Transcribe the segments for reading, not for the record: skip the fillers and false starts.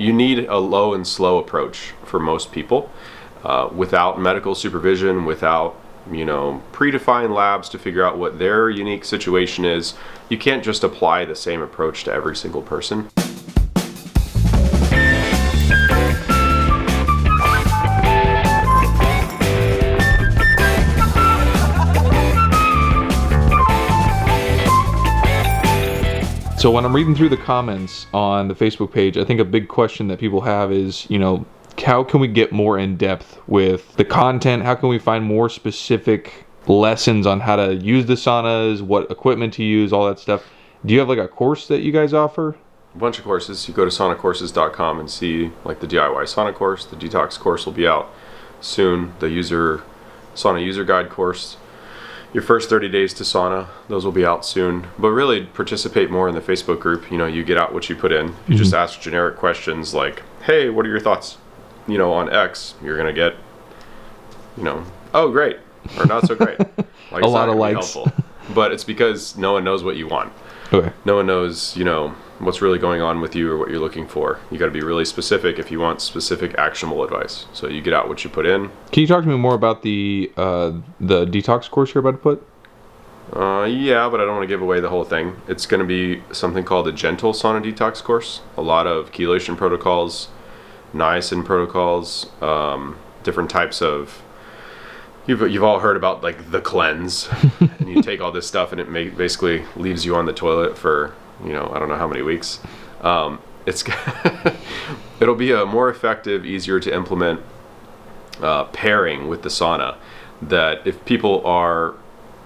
You need a low and slow approach for most people, without medical supervision, without predefined labs to figure out what their unique situation is. You can't just apply the same approach to every single person. So when I'm reading through the comments on the Facebook page, I think a big question that people have is, how can we get more in depth with the content? How can we find more specific lessons on how to use the saunas, what equipment to use, all that stuff? Do you have like a course that you guys offer? A bunch of courses. You go to saunacourses.com and see like the DIY sauna course. The detox course will be out soon. The sauna user guide course. Your first 30 days to sauna, those will be out soon. But really participate more in the Facebook group. You get out what you put in. You just ask generic questions like, hey, what are your thoughts? On X, you're going to get, oh, great, or not so great. Like, a lot of likes. Helpful. But it's because no one knows what you want. Okay. No one knows, what's really going on with you or what you're looking for. You got to be really specific if you want specific actionable advice. So you get out what you put in. Can you talk to me more about the detox course you're about to put? Yeah, but I don't want to give away the whole thing. It's going to be something called the Gentle Sauna Detox Course. A lot of chelation protocols, niacin protocols, different types of. You've all heard about like the cleanse, and you take all this stuff and it basically leaves you on the toilet for I don't know how many weeks. It'll be a more effective, easier to implement pairing with the sauna. That if people are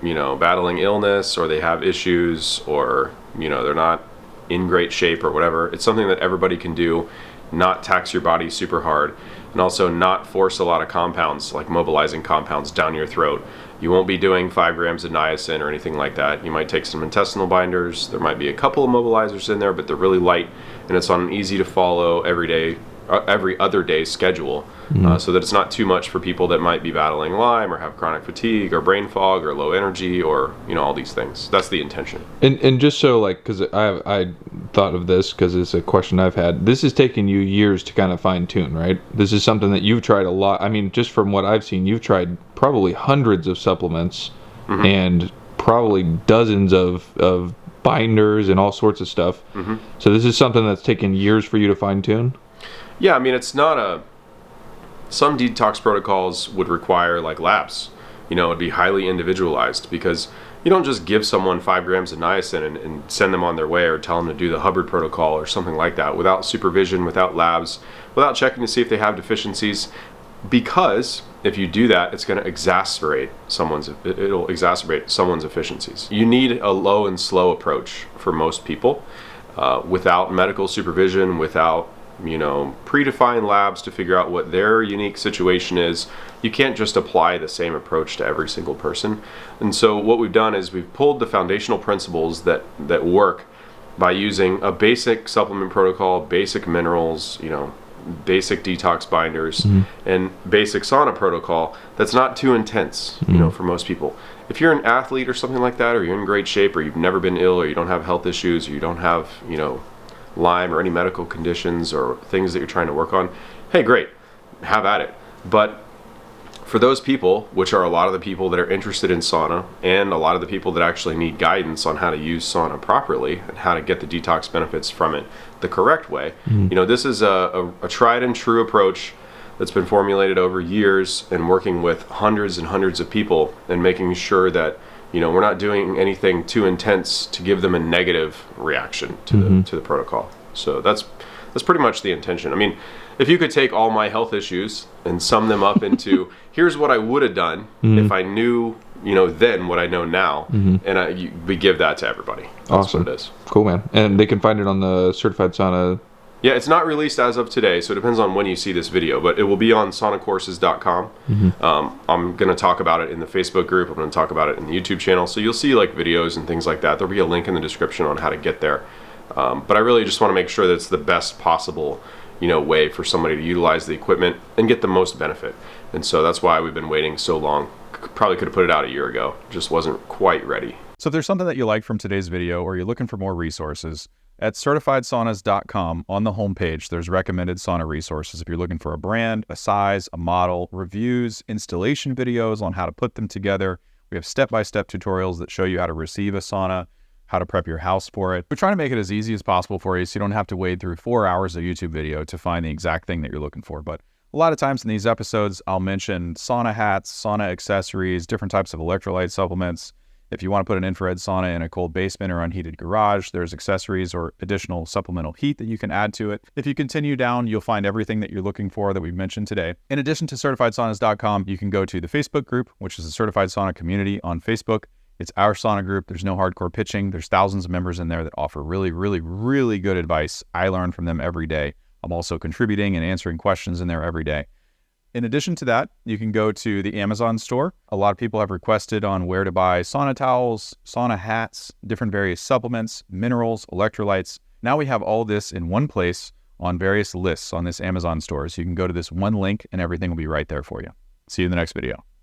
battling illness or they have issues or they're not in great shape or whatever, it's something that everybody can do. Not tax your body super hard, and also not force a lot of compounds, like mobilizing compounds, down your throat. You won't be doing 5 grams of niacin or anything like that. You might take some intestinal binders. There might be a couple of mobilizers in there, but they're really light, and it's on an easy to follow every other day schedule, so that it's not too much for people that might be battling Lyme or have chronic fatigue or brain fog or low energy or all these things. That's the intention. And just so because I thought of this because it's a question I've had. This has taken you years to kind of fine tune, right? This is something that you've tried a lot. I mean, just from what I've seen, you've tried probably hundreds of supplements and probably dozens of binders and all sorts of stuff. So this is something that's taken years for you to fine tune? Yeah, I mean, it's not some detox protocols would require like labs. It'd be highly individualized because you don't just give someone 5 grams of niacin and send them on their way or tell them to do the Hubbard protocol or something like that without supervision, without labs, without checking to see if they have deficiencies. Because if you do that, it's going to exacerbate someone's efficiencies. You need a low and slow approach for most people, without medical supervision, without predefined labs to figure out what their unique situation is. You can't just apply the same approach to every single person. And so what we've done is we've pulled the foundational principles that work by using a basic supplement protocol, basic minerals, basic detox binders, and basic sauna protocol that's not too intense, for most people. If you're an athlete or something like that, or you're in great shape, or you've never been ill, or you don't have health issues, or you don't have, Lyme or any medical conditions or things that you're trying to work on, hey, great, have at it. But for those people, which are a lot of the people that are interested in sauna and a lot of the people that actually need guidance on how to use sauna properly and how to get the detox benefits from it the correct way, this is a tried and true approach that's been formulated over years and working with hundreds and hundreds of people and making sure that we're not doing anything too intense to give them a negative reaction to the protocol. So that's pretty much the intention. I mean, if you could take all my health issues and sum them up into here's what I would have done if I knew, then what I know now, and we give that to everybody. That's awesome. What it is. Cool, man. And they can find it on the Certified Sauna. Yeah, it's not released as of today, so it depends on when you see this video, but it will be on saunacourses.com. I'm going to talk about it in the Facebook group. I'm going to talk about it in the YouTube channel, so you'll see like videos and things like that. There'll be a link in the description on how to get there. But I really just want to make sure that it's the best possible, way for somebody to utilize the equipment and get the most benefit. And so that's why we've been waiting so long. Probably could have put it out a year ago. Just wasn't quite ready. So if there's something that you like from today's video or you're looking for more resources, At CertifiedSaunas.com, on the homepage, there's recommended sauna resources if you're looking for a brand, a size, a model, reviews, installation videos on how to put them together. We have step-by-step tutorials that show you how to receive a sauna, how to prep your house for it. We're trying to make it as easy as possible for you so you don't have to wade through 4 hours of YouTube video to find the exact thing that you're looking for. But a lot of times in these episodes, I'll mention sauna hats, sauna accessories, different types of electrolyte supplements. If you want to put an infrared sauna in a cold basement or unheated garage, there's accessories or additional supplemental heat that you can add to it. If you continue down, you'll find everything that you're looking for that we've mentioned today. In addition to CertifiedSaunas.com, you can go to the Facebook group, which is the Certified Sauna Community on Facebook. It's our sauna group. There's no hardcore pitching. There's thousands of members in there that offer really, really, really good advice. I learn from them every day. I'm also contributing and answering questions in there every day. In addition to that, you can go to the Amazon store. A lot of people have requested on where to buy sauna towels, sauna hats, different various supplements, minerals, electrolytes. Now we have all this in one place on various lists on this Amazon store. So you can go to this one link and everything will be right there for you. See you in the next video.